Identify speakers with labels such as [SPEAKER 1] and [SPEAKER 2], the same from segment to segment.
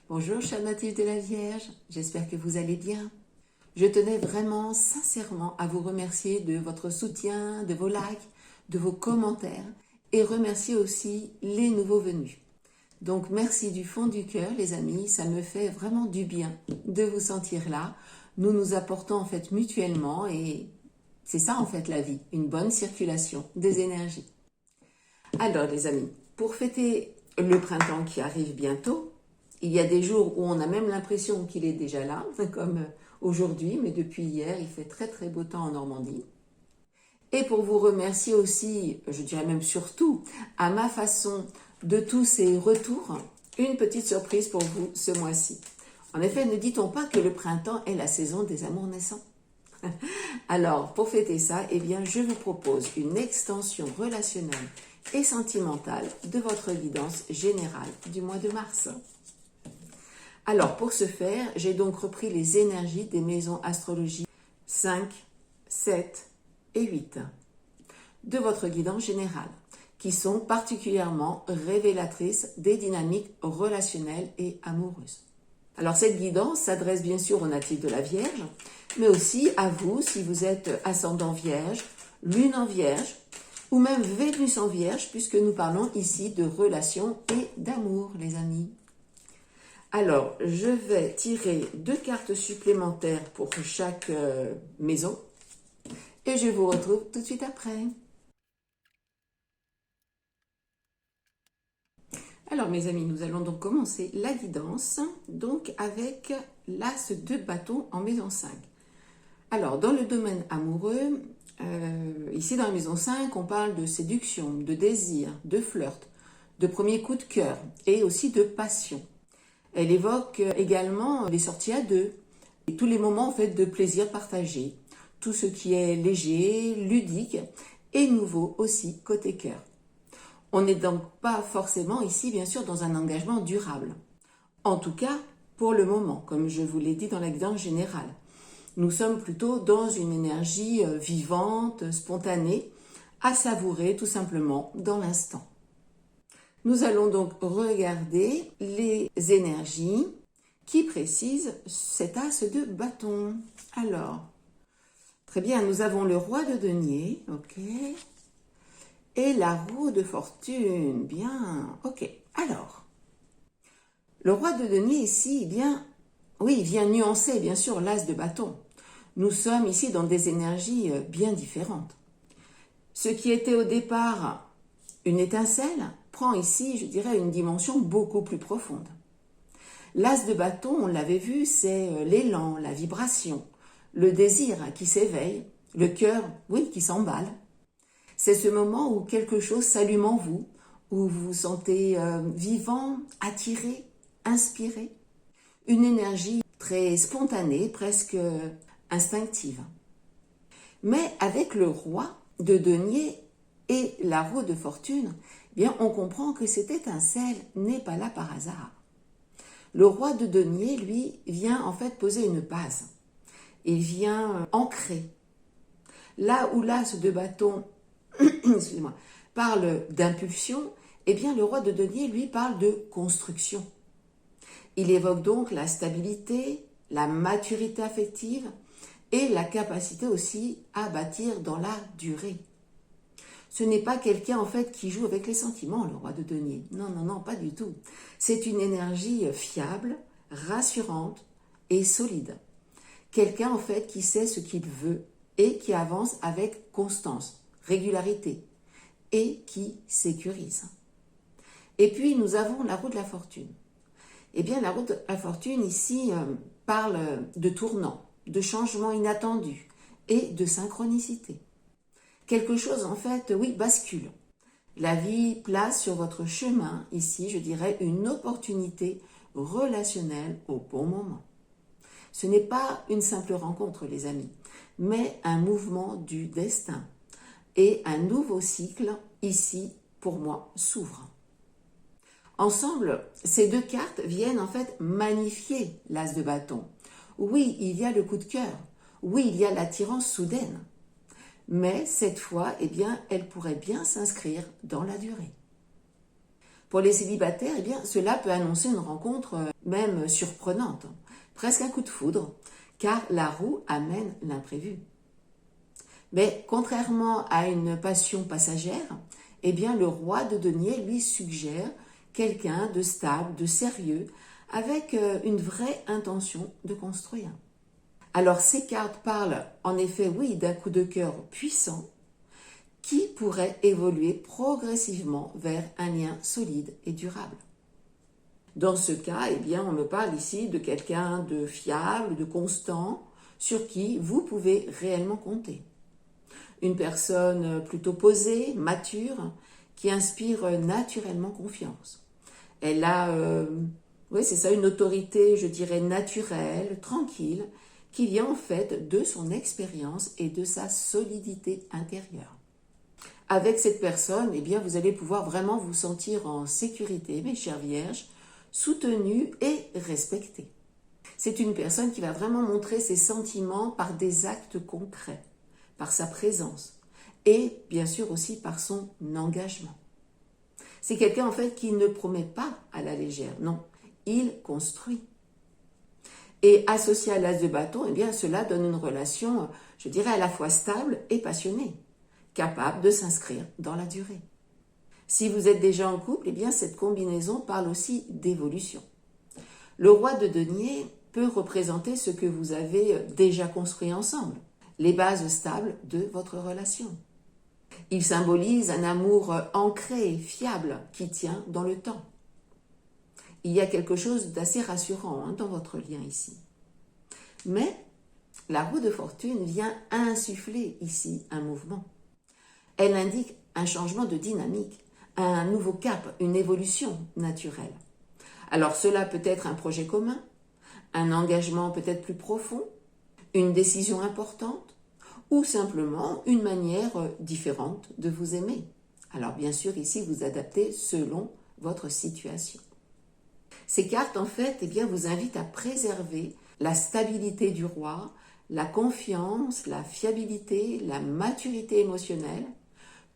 [SPEAKER 1] Bonjour chers natifs de la Vierge, j'espère que vous allez bien. Je tenais vraiment sincèrement à vous remercier de votre soutien, de vos likes, de vos commentaires et remercier aussi les nouveaux venus. Donc merci du fond du cœur les amis, ça me fait vraiment du bien de vous sentir là. Nous nous apportons en fait mutuellement et c'est ça en fait la vie, une bonne circulation des énergies. Alors les amis, pour fêter le printemps qui arrive bientôt, il y a des jours où on a même l'impression qu'il est déjà là, comme aujourd'hui, mais depuis hier, il fait très très beau temps en Normandie. Et pour vous remercier aussi, je dirais même surtout, à ma façon de tous ces retours, une petite surprise pour vous ce mois-ci. En effet, ne dit-on pas que le printemps est la saison des amours naissants? Alors, pour fêter ça, eh bien, je vous propose une extension relationnelle et sentimentale de votre guidance générale du mois de mars. Alors, pour ce faire, j'ai donc repris les énergies des maisons astrologiques 5, 7 et 8 de votre guidance générale, qui sont particulièrement révélatrices des dynamiques relationnelles et amoureuses. Alors, cette guidance s'adresse bien sûr aux natifs de la Vierge, mais aussi à vous si vous êtes ascendant Vierge, Lune en Vierge, ou même Vénus en Vierge, puisque nous parlons ici de relations et d'amour, les amis. Alors, je vais tirer 2 cartes supplémentaires pour chaque maison et je vous retrouve tout de suite après. Alors mes amis, nous allons donc commencer la guidance donc avec l'As de bâton en maison 5. Alors, dans le domaine amoureux, ici dans la maison 5, on parle de séduction, de désir, de flirt, de premier coup de cœur et aussi de passion. Elle évoque également les sorties à deux, et tous les moments en fait de plaisir partagé, tout ce qui est léger, ludique et nouveau aussi côté cœur. On n'est donc pas forcément ici bien sûr dans un engagement durable. En tout cas, pour le moment, comme je vous l'ai dit dans la guidance générale. Nous sommes plutôt dans une énergie vivante, spontanée, à savourer tout simplement dans l'instant. Nous allons donc regarder les énergies qui précisent cet as de bâton. Alors, très bien, nous avons le roi de denier, ok, et la roue de fortune, bien, ok. Alors, le roi de denier ici, bien, oui, il vient nuancer bien sûr l'as de bâton. Nous sommes ici dans des énergies bien différentes. Ce qui était au départ une étincelle prend ici, je dirais, une dimension beaucoup plus profonde. L'as de bâton, on l'avait vu, c'est l'élan, la vibration, le désir qui s'éveille, le cœur, oui, qui s'emballe. C'est ce moment où quelque chose s'allume en vous, où vous vous sentez vivant, attiré, inspiré. Une énergie très spontanée, presque instinctive. Mais avec le roi de denier et la roue de fortune, eh bien, on comprend que cette étincelle n'est pas là par hasard. Le roi de denier, lui, vient en fait poser une base. Il vient ancrer. Là où l'as de bâton excusez-moi, parle d'impulsion, eh bien, le roi de denier, lui, parle de construction. Il évoque donc la stabilité, la maturité affective et la capacité aussi à bâtir dans la durée. Ce n'est pas quelqu'un en fait qui joue avec les sentiments, le roi de denier. Non, non, non, pas du tout. C'est une énergie fiable, rassurante et solide. Quelqu'un en fait qui sait ce qu'il veut et qui avance avec constance, régularité et qui sécurise. Et puis nous avons la roue de la fortune. Eh bien la roue de la fortune ici parle de tournant, de changement inattendu et de synchronicité. Quelque chose en fait, oui, bascule. La vie place sur votre chemin, ici, je dirais, une opportunité relationnelle au bon moment. Ce n'est pas une simple rencontre, les amis, mais un mouvement du destin. Et un nouveau cycle, ici, pour moi, s'ouvre. Ensemble, ces 2 cartes viennent en fait magnifier l'as de bâton. Oui, il y a le coup de cœur. Oui, il y a l'attirance soudaine. Mais cette fois, eh bien, elle pourrait bien s'inscrire dans la durée. Pour les célibataires, eh bien, cela peut annoncer une rencontre même surprenante, presque un coup de foudre, car la roue amène l'imprévu. Mais contrairement à une passion passagère, eh bien, le roi de denier lui suggère quelqu'un de stable, de sérieux, avec une vraie intention de construire. Alors ces cartes parlent en effet, oui, d'un coup de cœur puissant qui pourrait évoluer progressivement vers un lien solide et durable. Dans ce cas, eh bien, on me parle ici de quelqu'un de fiable, de constant, sur qui vous pouvez réellement compter. Une personne plutôt posée, mature, qui inspire naturellement confiance. Elle a, oui, c'est ça, une autorité, je dirais, naturelle, tranquille, qui vient en fait de son expérience et de sa solidité intérieure. Avec cette personne, eh bien, vous allez pouvoir vraiment vous sentir en sécurité, mes chères vierges, soutenue et respectée. C'est une personne qui va vraiment montrer ses sentiments par des actes concrets, par sa présence et bien sûr aussi par son engagement. C'est quelqu'un en fait qui ne promet pas à la légère, non, il construit. Et associé à l'as de bâton, eh bien, cela donne une relation, je dirais, à la fois stable et passionnée, capable de s'inscrire dans la durée. Si vous êtes déjà en couple, eh bien, cette combinaison parle aussi d'évolution. Le roi de denier peut représenter ce que vous avez déjà construit ensemble, les bases stables de votre relation. Il symbolise un amour ancré, fiable, qui tient dans le temps. Il y a quelque chose d'assez rassurant dans votre lien ici. Mais la roue de fortune vient insuffler ici un mouvement. Elle indique un changement de dynamique, un nouveau cap, une évolution naturelle. Alors cela peut être un projet commun, un engagement peut-être plus profond, une décision importante, ou simplement une manière différente de vous aimer. Alors bien sûr ici vous adaptez selon votre situation. Ces cartes, en fait, eh bien, vous invitent à préserver la stabilité du roi, la confiance, la fiabilité, la maturité émotionnelle,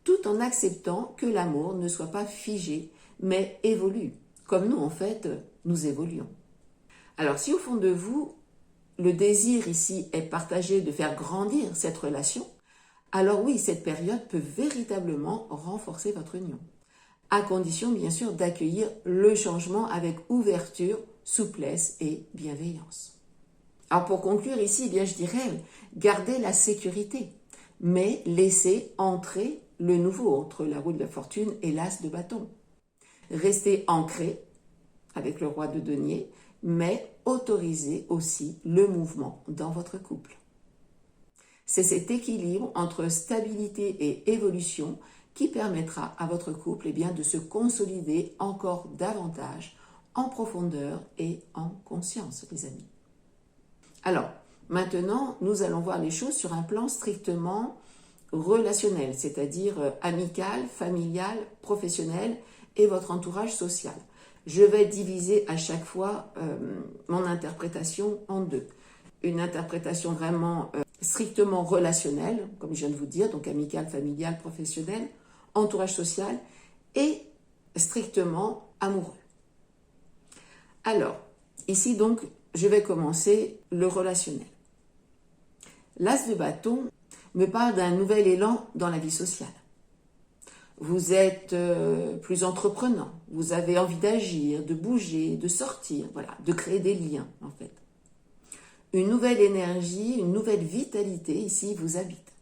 [SPEAKER 1] tout en acceptant que l'amour ne soit pas figé, mais évolue, comme nous, en fait, nous évoluons. Alors, si au fond de vous, le désir ici est partagé de faire grandir cette relation, alors oui, cette période peut véritablement renforcer votre union. À condition bien sûr d'accueillir le changement avec ouverture, souplesse et bienveillance. Alors pour conclure ici, eh bien, je dirais gardez la sécurité, mais laissez entrer le nouveau entre la roue de la fortune et l'as de bâton. Restez ancré avec le roi de denier, mais autorisez aussi le mouvement dans votre couple. C'est cet équilibre entre stabilité et évolution qui permettra à votre couple de se consolider encore davantage en profondeur et en conscience, les amis. Alors, maintenant, nous allons voir les choses sur un plan strictement relationnel, c'est-à-dire amical, familial, professionnel et votre entourage social. Je vais diviser à chaque fois mon interprétation en deux. Une interprétation vraiment strictement relationnelle, comme je viens de vous dire, donc amical, familial, professionnel, entourage social et strictement amoureux. Alors, ici donc, je vais commencer le relationnel. L'as de bâton me parle d'un nouvel élan dans la vie sociale. Vous êtes plus entreprenant, vous avez envie d'agir, de bouger, de sortir, voilà, de créer des liens en fait. Une nouvelle énergie, une nouvelle vitalité ici vous habite.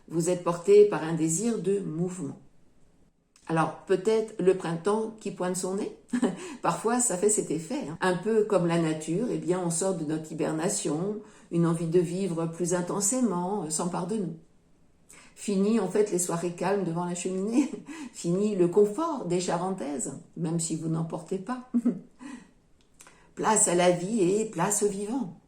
[SPEAKER 1] Vous êtes porté par un désir de mouvement. Alors peut-être le printemps qui pointe son nez, parfois ça fait cet effet. Un peu comme la nature, eh bien on sort de notre hibernation, une envie de vivre plus intensément s'empare de nous. Fini en fait les soirées calmes devant la cheminée, fini le confort des charentaises, même si vous n'en portez pas. Place à la vie et place au vivant.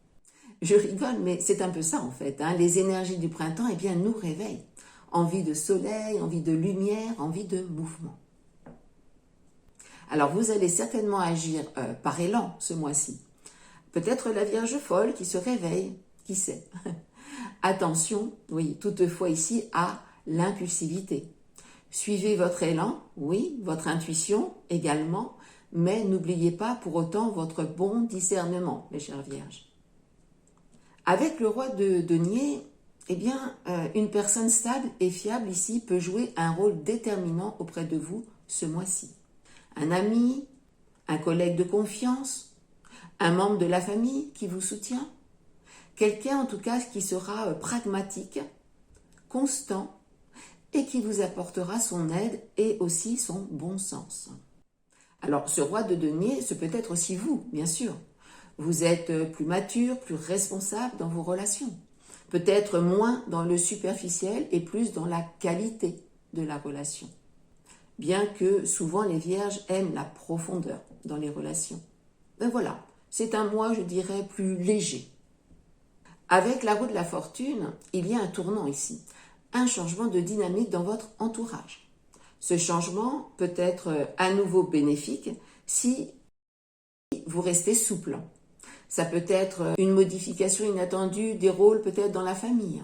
[SPEAKER 1] Je rigole, mais c'est un peu ça en fait. Les énergies du printemps eh bien, nous réveillent. Envie de soleil, envie de lumière, envie de mouvement. Alors vous allez certainement agir par élan ce mois-ci. Peut-être la Vierge folle qui se réveille, qui sait. Attention, oui, toutefois ici à l'impulsivité. Suivez votre élan, oui, votre intuition également, mais n'oubliez pas pour autant votre bon discernement, mes chères vierges. Avec le roi de denier, eh bien, une personne stable et fiable ici peut jouer un rôle déterminant auprès de vous ce mois-ci. Un ami, un collègue de confiance, un membre de la famille qui vous soutient, quelqu'un en tout cas qui sera pragmatique, constant et qui vous apportera son aide et aussi son bon sens. Alors, ce roi de denier, ce peut être aussi vous, bien sûr. Vous êtes plus mature, plus responsable dans vos relations. Peut-être moins dans le superficiel et plus dans la qualité de la relation. Bien que souvent les vierges aiment la profondeur dans les relations. Ben voilà, c'est un mois, je dirais, plus léger. Avec la roue de la fortune, il y a un tournant ici, un changement de dynamique dans votre entourage. Ce changement peut être à nouveau bénéfique si vous restez souple. Ça peut être une modification inattendue des rôles peut-être dans la famille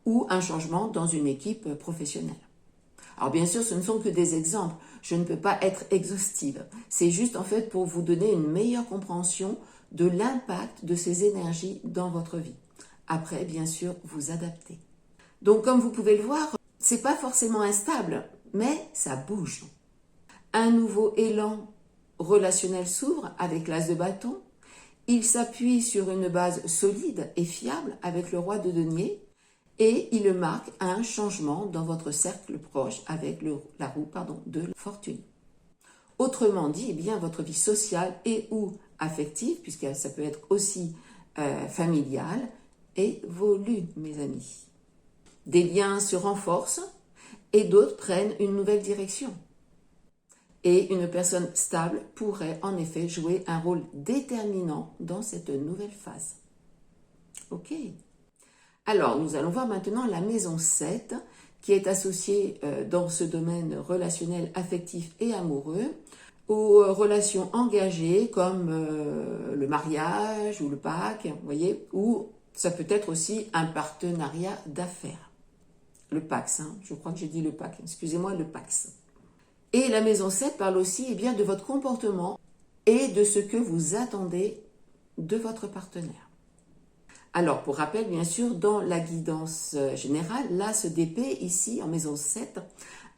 [SPEAKER 1] ou un changement dans une équipe professionnelle. Alors bien sûr, ce ne sont que des exemples. Je ne peux pas être exhaustive. C'est juste en fait pour vous donner une meilleure compréhension de l'impact de ces énergies dans votre vie. Après, bien sûr, vous adaptez. Donc comme vous pouvez le voir, c'est pas forcément instable, mais ça bouge. Un nouveau élan relationnel s'ouvre avec l'as de bâton. Il s'appuie sur une base solide et fiable avec le roi de denier et il marque un changement dans votre cercle proche avec la roue de la fortune. Autrement dit, eh bien, votre vie sociale et ou affective, puisque ça peut être aussi familiale, évolue, mes amis. Des liens se renforcent et d'autres prennent une nouvelle direction. Et une personne stable pourrait en effet jouer un rôle déterminant dans cette nouvelle phase. Ok. Alors, nous allons voir maintenant la maison 7 qui est associée dans ce domaine relationnel, affectif et amoureux aux relations engagées comme le mariage ou le PAC, vous voyez, ou ça peut être aussi un partenariat d'affaires. Le PAX, je crois que j'ai dit le PAC, excusez-moi, le PAX. Et la maison 7 parle aussi eh bien, de votre comportement et de ce que vous attendez de votre partenaire. Alors, pour rappel, bien sûr, dans la guidance générale, l'as d'épée, ici, en maison 7,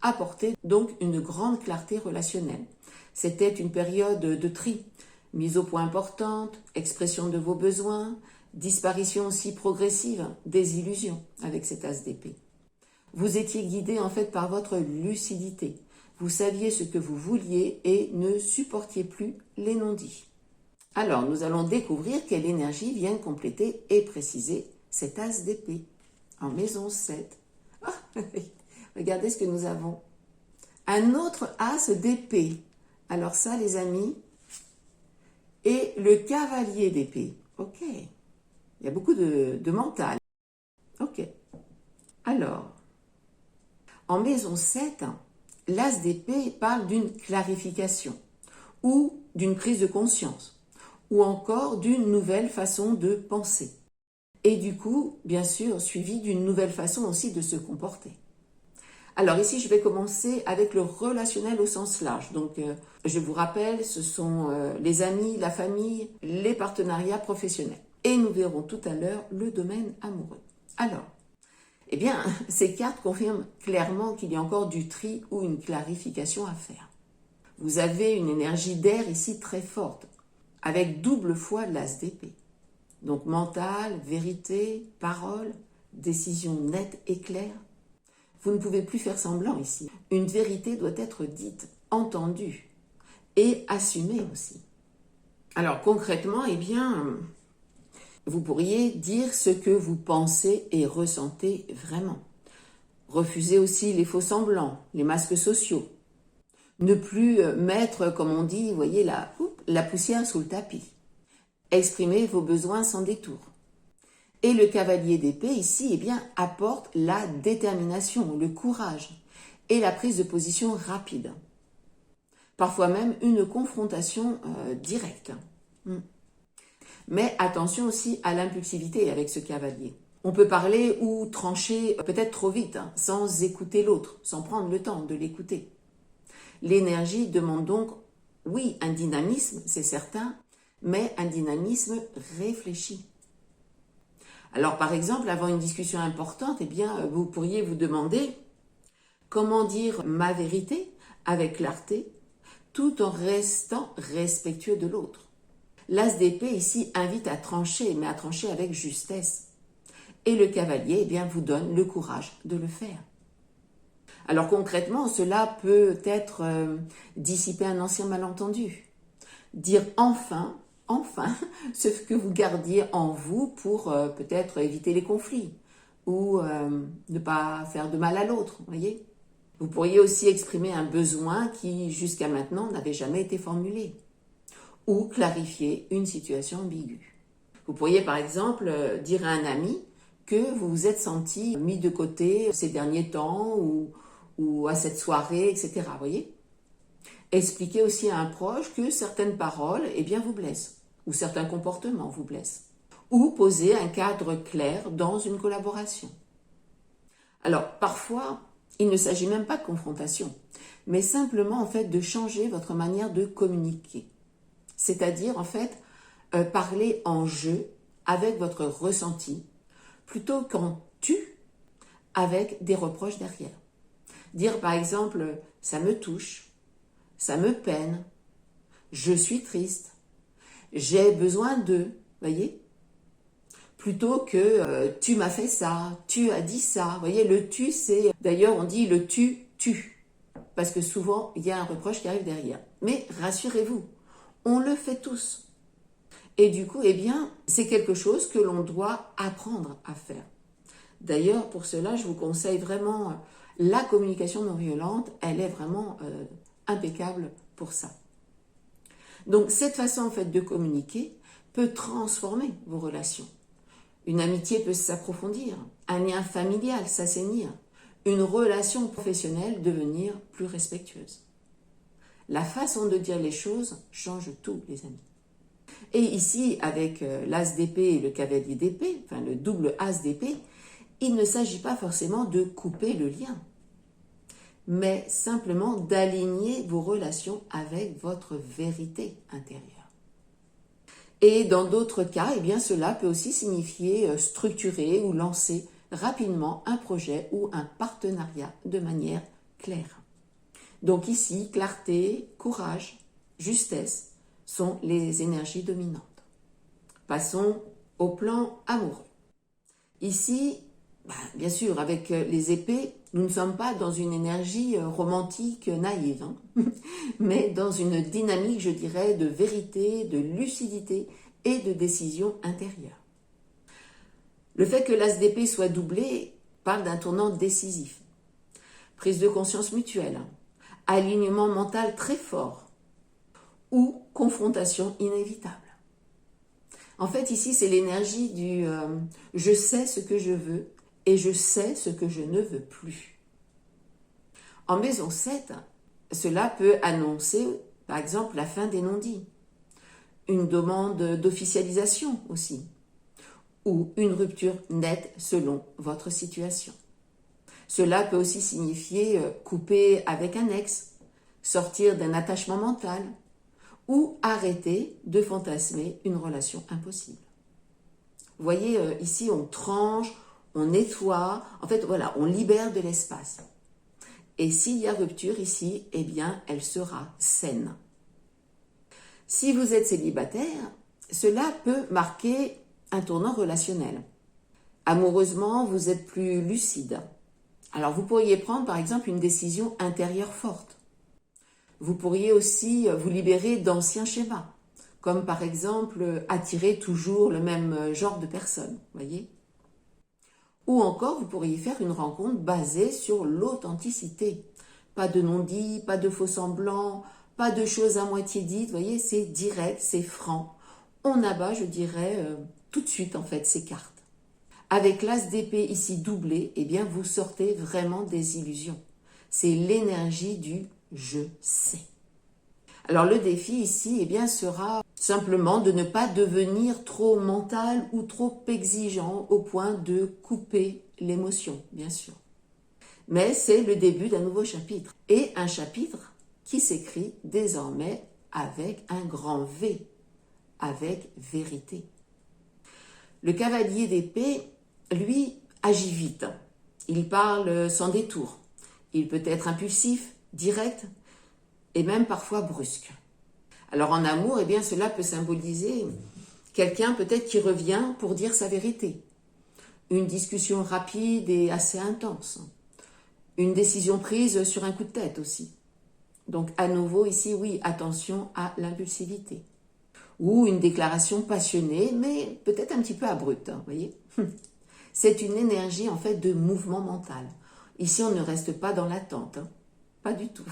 [SPEAKER 1] apportait donc une grande clarté relationnelle. C'était une période de tri, mise au point importante, expression de vos besoins, disparition aussi progressive des illusions avec cet as d'épée. Vous étiez guidé en fait par votre lucidité. Vous saviez ce que vous vouliez et ne supportiez plus les non-dits. Alors, nous allons découvrir quelle énergie vient compléter et préciser cet as d'épée en maison 7. Oh, regardez ce que nous avons. Un autre as d'épée. Alors ça, les amis, et le cavalier d'épée. Ok. Il y a beaucoup de mental. Ok. Alors, en maison 7, l'as d'épée parle d'une clarification ou d'une prise de conscience ou encore d'une nouvelle façon de penser. Et du coup, bien sûr, suivi d'une nouvelle façon aussi de se comporter. Alors ici, je vais commencer avec le relationnel au sens large. Donc, je vous rappelle, ce sont les amis, la famille, les partenariats professionnels. Et nous verrons tout à l'heure le domaine amoureux. Alors, eh bien, ces cartes confirment clairement qu'il y a encore du tri ou une clarification à faire. Vous avez une énergie d'air ici très forte, avec double foi l'as d'épée. Donc mental, vérité, parole, décision nette et claire. Vous ne pouvez plus faire semblant ici. Une vérité doit être dite, entendue et assumée aussi. Alors concrètement, eh bien, vous pourriez dire ce que vous pensez et ressentez vraiment. Refusez aussi les faux semblants, les masques sociaux. Ne plus mettre, comme on dit, vous voyez, la poussière sous le tapis. Exprimez vos besoins sans détour. Et le cavalier d'épée, ici, eh bien, apporte la détermination, le courage et la prise de position rapide. Parfois même une confrontation directe. Mais attention aussi à l'impulsivité avec ce cavalier. On peut parler ou trancher peut-être trop vite, hein, sans écouter l'autre, sans prendre le temps de l'écouter. L'énergie demande donc, oui, un dynamisme, c'est certain, mais un dynamisme réfléchi. Alors par exemple, avant une discussion importante, eh bien, vous pourriez vous demander comment dire ma vérité avec clarté, tout en restant respectueux de l'autre. L'as d'épée ici invite à trancher, mais à trancher avec justesse. Et le cavalier, eh bien, vous donne le courage de le faire. Alors concrètement, cela peut être dissiper un ancien malentendu. Dire enfin, ce que vous gardiez en vous pour peut-être éviter les conflits ou ne pas faire de mal à l'autre, voyez. Vous pourriez aussi exprimer un besoin qui jusqu'à maintenant n'avait jamais été formulé ou clarifier une situation ambiguë. Vous pourriez par exemple dire à un ami que vous vous êtes senti mis de côté ces derniers temps ou à cette soirée, etc. Voyez. Expliquez aussi à un proche que certaines paroles eh bien, vous blessent ou certains comportements vous blessent. Ou poser un cadre clair dans une collaboration. Alors parfois, il ne s'agit même pas de confrontation, mais simplement en fait de changer votre manière de communiquer. C'est-à-dire en fait parler en je avec votre ressenti plutôt qu'en tu avec des reproches derrière. Dire par exemple ça me touche, ça me peine, je suis triste, j'ai besoin de, voyez, plutôt que tu m'as fait ça, tu as dit ça. Vous voyez, le tu, c'est, d'ailleurs on dit le tu, parce que souvent il y a un reproche qui arrive derrière. Mais rassurez-vous, on le fait tous. Et du coup, eh bien, c'est quelque chose que l'on doit apprendre à faire. D'ailleurs, pour cela, je vous conseille vraiment la communication non violente, elle est vraiment impeccable pour ça. Donc, cette façon en fait de communiquer peut transformer vos relations. Une amitié peut s'approfondir, un lien familial s'assainir, une relation professionnelle devenir plus respectueuse. La façon de dire les choses change tout, les amis. Et ici, avec l'as d'épée et le cavalier d'épée, enfin le double as d'épée, il ne s'agit pas forcément de couper le lien, mais simplement d'aligner vos relations avec votre vérité intérieure. Et dans d'autres cas, eh bien, cela peut aussi signifier structurer ou lancer rapidement un projet ou un partenariat de manière claire. Donc ici, clarté, courage, justesse sont les énergies dominantes. Passons au plan amoureux. Ici, bien sûr, avec les épées, nous ne sommes pas dans une énergie romantique naïve, hein, mais dans une dynamique, je dirais, de vérité, de lucidité et de décision intérieure. Le fait que l'as d'épée soit doublé parle d'un tournant décisif. Prise de conscience mutuelle, alignement mental très fort ou confrontation inévitable. En fait, ici, c'est l'énergie du je sais ce que je veux et je sais ce que je ne veux plus. En maison 7, cela peut annoncer, par exemple, la fin des non-dits, une demande d'officialisation aussi, ou une rupture nette selon votre situation. Cela peut aussi signifier couper avec un ex, sortir d'un attachement mental, ou arrêter de fantasmer une relation impossible. Vous voyez, ici, on tranche, on nettoie, en fait, voilà, on libère de l'espace. Et s'il y a rupture ici, eh bien, elle sera saine. Si vous êtes célibataire, cela peut marquer un tournant relationnel. Amoureusement, vous êtes plus lucide. Alors, vous pourriez prendre, par exemple, une décision intérieure forte. Vous pourriez aussi vous libérer d'anciens schémas, comme par exemple attirer toujours le même genre de personnes, voyez. Ou encore, vous pourriez faire une rencontre basée sur l'authenticité. Pas de non-dit, pas de faux-semblants, pas de choses à moitié dites, voyez, c'est direct, c'est franc. On abat, je dirais, tout de suite en fait ces cartes. Avec l'as d'épée ici doublé, eh bien vous sortez vraiment des illusions. C'est l'énergie du « je sais ». Alors le défi ici, eh bien, sera simplement de ne pas devenir trop mental ou trop exigeant au point de couper l'émotion, bien sûr. Mais c'est le début d'un nouveau chapitre. Et un chapitre qui s'écrit désormais avec un grand V, avec vérité. Le cavalier d'épée, lui, agit vite. Il parle sans détour. Il peut être impulsif, direct et même parfois brusque. Alors en amour, eh bien, cela peut symboliser quelqu'un peut-être qui revient pour dire sa vérité. Une discussion rapide et assez intense. Une décision prise sur un coup de tête aussi. Donc à nouveau ici, oui, attention à l'impulsivité. Ou une déclaration passionnée, mais peut-être un petit peu abrupte, vous voyez. C'est une énergie en fait de mouvement mental. Ici, on ne reste pas dans l'attente, hein. Pas du tout.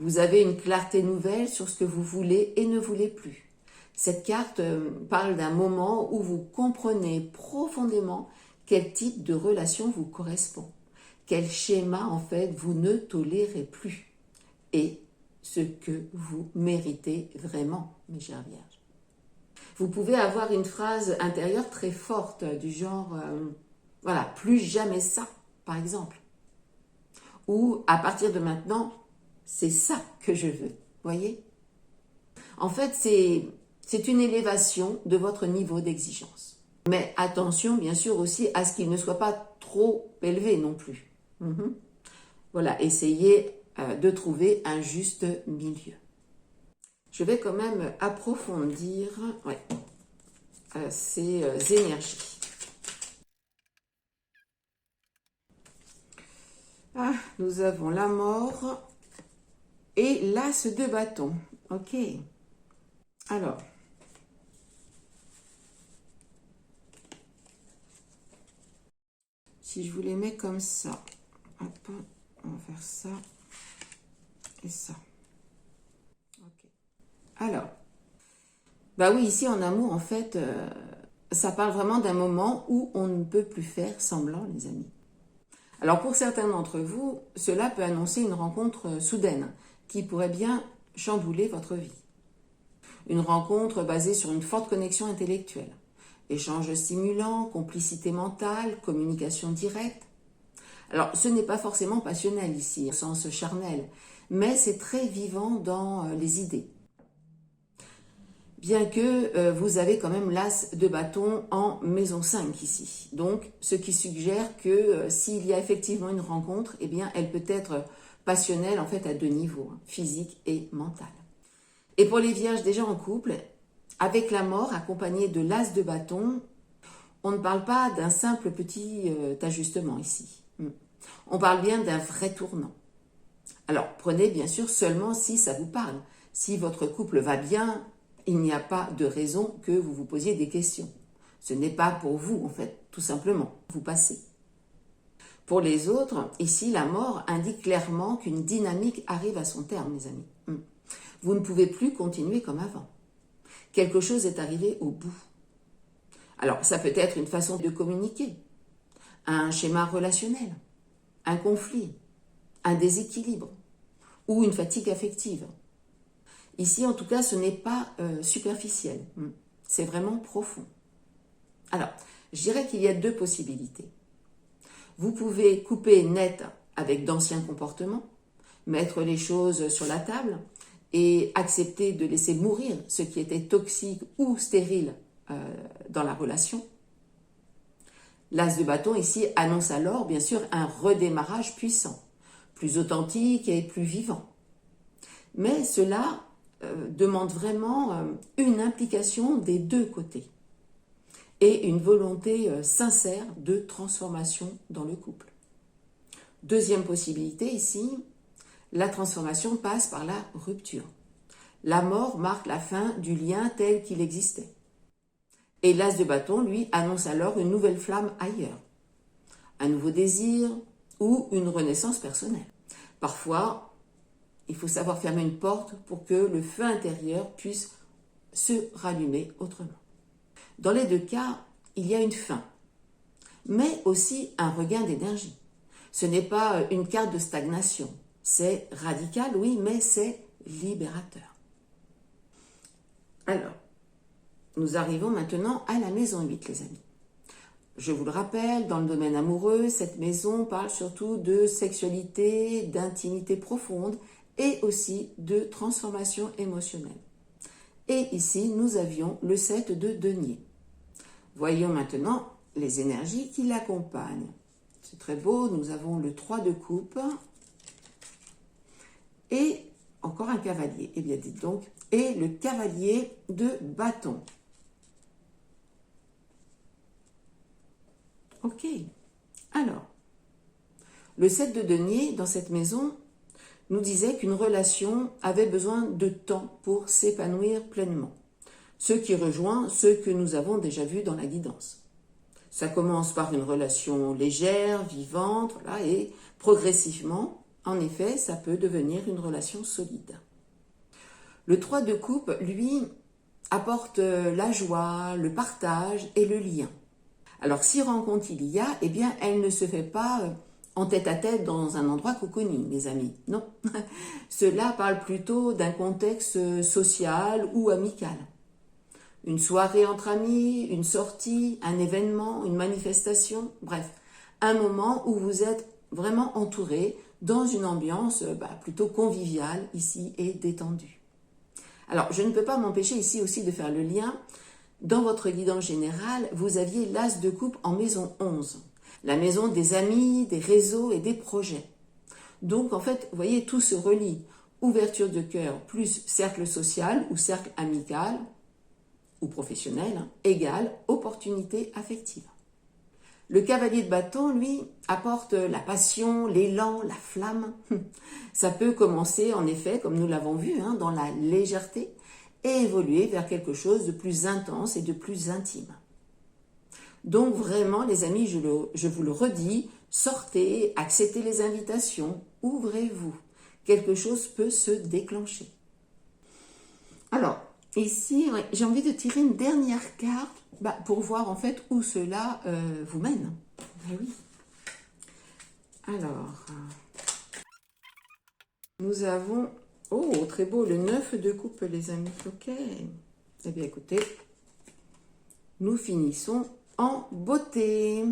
[SPEAKER 1] Vous avez une clarté nouvelle sur ce que vous voulez et ne voulez plus. Cette carte parle d'un moment où vous comprenez profondément quel type de relation vous correspond, quel schéma en fait vous ne tolérez plus et ce que vous méritez vraiment, mes chères vierges. Vous pouvez avoir une phrase intérieure très forte du genre voilà, plus jamais ça, par exemple. Ou à partir de maintenant, c'est ça que je veux, voyez? En fait, c'est une élévation de votre niveau d'exigence. Mais attention, bien sûr, aussi à ce qu'il ne soit pas trop élevé non plus. Voilà, essayez de trouver un juste milieu. Je vais quand même approfondir ces énergies. Ah, nous avons la mort et l'as de bâton. Ok. Alors. Si je vous les mets comme ça. Hop, on va faire ça. Et ça. Ok. Alors. Bah oui, ici en amour, en fait, ça parle vraiment d'un moment où on ne peut plus faire semblant, les amis. Alors pour certains d'entre vous, cela peut annoncer une rencontre soudaine qui pourrait bien chambouler votre vie. Une rencontre basée sur une forte connexion intellectuelle. Échange stimulant, complicité mentale, communication directe. Alors ce n'est pas forcément passionnel ici, au sens charnel, mais c'est très vivant dans les idées. Bien que vous avez quand même l'as de bâton en maison 5 ici. Donc, ce qui suggère que s'il y a effectivement une rencontre, eh bien, elle peut être passionnelle en fait à deux niveaux, hein, physique et mental. Et pour les vierges déjà en couple, avec la mort accompagnée de l'as de bâton, on ne parle pas d'un simple petit ajustement ici. On parle bien d'un vrai tournant. Alors, prenez bien sûr seulement si ça vous parle. Si votre couple va bien, il n'y a pas de raison que vous vous posiez des questions. Ce n'est pas pour vous, en fait, tout simplement. Vous passez. Pour les autres, ici, la mort indique clairement qu'une dynamique arrive à son terme, mes amis. Vous ne pouvez plus continuer comme avant. Quelque chose est arrivé au bout. Alors, ça peut être une façon de communiquer, un schéma relationnel, un conflit, un déséquilibre ou une fatigue affective. Ici, en tout cas, ce n'est pas superficiel. C'est vraiment profond. Alors, je dirais qu'il y a deux possibilités. Vous pouvez couper net avec d'anciens comportements, mettre les choses sur la table et accepter de laisser mourir ce qui était toxique ou stérile dans la relation. L'as de bâton ici annonce alors, bien sûr, un redémarrage puissant, plus authentique et plus vivant. Mais cela demande vraiment une implication des deux côtés et une volonté sincère de transformation dans le couple. Deuxième possibilité ici, la transformation passe par la rupture. La mort marque la fin du lien tel qu'il existait. Et l'as de bâton, lui, annonce alors une nouvelle flamme ailleurs, un nouveau désir ou une renaissance personnelle. Parfois, il faut savoir fermer une porte pour que le feu intérieur puisse se rallumer autrement. Dans les deux cas, il y a une fin, mais aussi un regain d'énergie. Ce n'est pas une carte de stagnation. C'est radical, oui, mais c'est libérateur. Alors, nous arrivons maintenant à la maison 8, les amis. Je vous le rappelle, dans le domaine amoureux, cette maison parle surtout de sexualité, d'intimité profonde et aussi de transformation émotionnelle. Et ici, nous avions le 7 de denier. Voyons maintenant les énergies qui l'accompagnent. C'est très beau, nous avons le 3 de coupe et encore un cavalier. Eh bien, dites donc, et le cavalier de bâton. Ok, alors, le 7 de denier dans cette maison nous disait qu'une relation avait besoin de temps pour s'épanouir pleinement. Ce qui rejoint ce que nous avons déjà vu dans la guidance. Ça commence par une relation légère, vivante, voilà, et progressivement, en effet, ça peut devenir une relation solide. Le 3 de coupe, lui, apporte la joie, le partage et le lien. Alors, si rencontre il y a, eh bien, elle ne se fait pas en tête-à-tête dans un endroit cocooning, les amis. Non. Cela parle plutôt d'un contexte social ou amical. Une soirée entre amis, une sortie, un événement, une manifestation, bref, un moment où vous êtes vraiment entouré dans une ambiance plutôt conviviale ici et détendue. Alors, je ne peux pas m'empêcher ici aussi de faire le lien. Dans votre guidance générale, vous aviez l'As de coupe en maison 11, la maison des amis, des réseaux et des projets. Donc, en fait, vous voyez, tout se relie. Ouverture de cœur plus cercle social ou cercle amical ou professionnel égale opportunité affective. Le cavalier de bâton, lui, apporte la passion, l'élan, la flamme. Ça peut commencer, en effet, comme nous l'avons vu, dans la légèreté, et évoluer vers quelque chose de plus intense et de plus intime. Donc vraiment, les amis, je vous le redis, sortez, acceptez les invitations, ouvrez-vous. Quelque chose peut se déclencher. Alors, ici, j'ai envie de tirer une dernière carte pour voir en fait où cela vous mène. Eh oui. Alors, nous avons... Oh, très beau, le 9 de coupe, les amis. Ok. Eh bien, écoutez, nous finissons en beauté.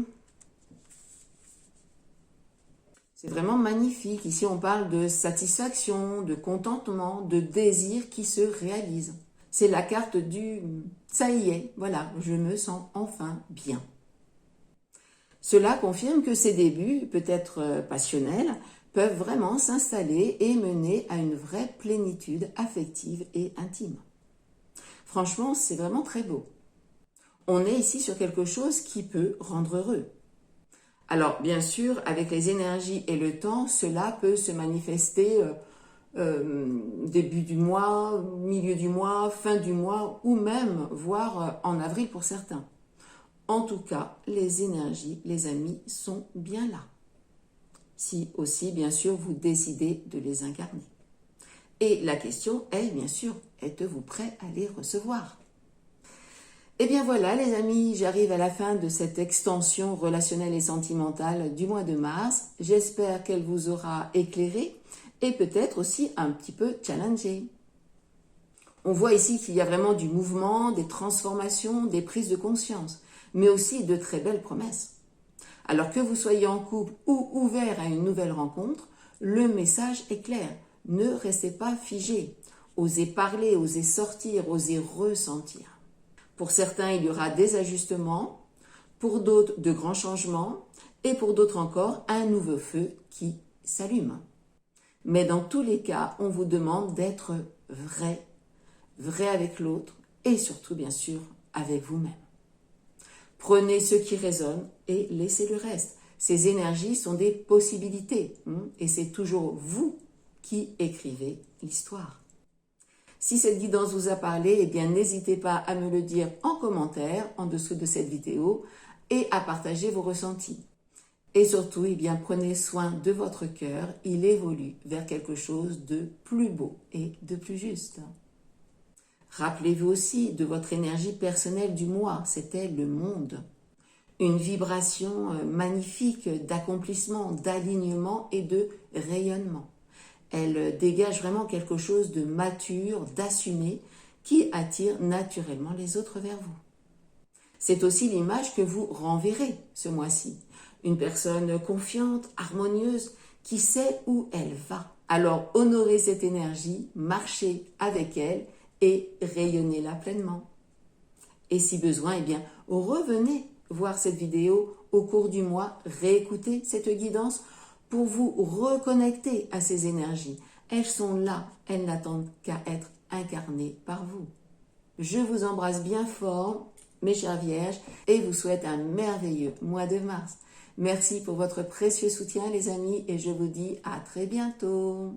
[SPEAKER 1] C'est vraiment magnifique. Ici, on parle de satisfaction, de contentement, de désir qui se réalise. C'est la carte du « ça y est, voilà, je me sens enfin bien ». Cela confirme que ces débuts, peut-être passionnels, peuvent vraiment s'installer et mener à une vraie plénitude affective et intime. Franchement, c'est vraiment très beau. On est ici sur quelque chose qui peut rendre heureux. Alors, bien sûr, avec les énergies et le temps, cela peut se manifester début du mois, milieu du mois, fin du mois, ou même, voire en avril pour certains. En tout cas, les énergies, les amis, sont bien là. Si aussi, bien sûr, vous décidez de les incarner. Et la question est, bien sûr, êtes-vous prêt à les recevoir ? Eh bien voilà, les amis, j'arrive à la fin de cette extension relationnelle et sentimentale du mois de mars. J'espère qu'elle vous aura éclairé et peut-être aussi un petit peu challengé. On voit ici qu'il y a vraiment du mouvement, des transformations, des prises de conscience, mais aussi de très belles promesses. Alors que vous soyez en couple ou ouvert à une nouvelle rencontre, le message est clair. Ne restez pas figé. Osez parler, osez sortir, osez ressentir. Pour certains, il y aura des ajustements, pour d'autres, de grands changements, et pour d'autres encore, un nouveau feu qui s'allume. Mais dans tous les cas, on vous demande d'être vrai, vrai avec l'autre, et surtout, bien sûr, avec vous-même. Prenez ce qui résonne et laissez le reste. Ces énergies sont des possibilités, et c'est toujours vous qui écrivez l'histoire. Si cette guidance vous a parlé, eh bien n'hésitez pas à me le dire en commentaire en dessous de cette vidéo et à partager vos ressentis. Et surtout, eh bien prenez soin de votre cœur, il évolue vers quelque chose de plus beau et de plus juste. Rappelez-vous aussi de votre énergie personnelle du mois, c'était le monde. Une vibration magnifique d'accomplissement, d'alignement et de rayonnement. Elle dégage vraiment quelque chose de mature, d'assumé, qui attire naturellement les autres vers vous. C'est aussi l'image que vous renverrez ce mois-ci. Une personne confiante, harmonieuse, qui sait où elle va. Alors honorez cette énergie, marchez avec elle et rayonnez-la pleinement. Et si besoin, eh bien, revenez voir cette vidéo au cours du mois, réécoutez cette guidance pour vous reconnecter à ces énergies. Elles sont là, elles n'attendent qu'à être incarnées par vous. Je vous embrasse bien fort, mes chères vierges, et vous souhaite un merveilleux mois de mars. Merci pour votre précieux soutien, les amis, et je vous dis à très bientôt.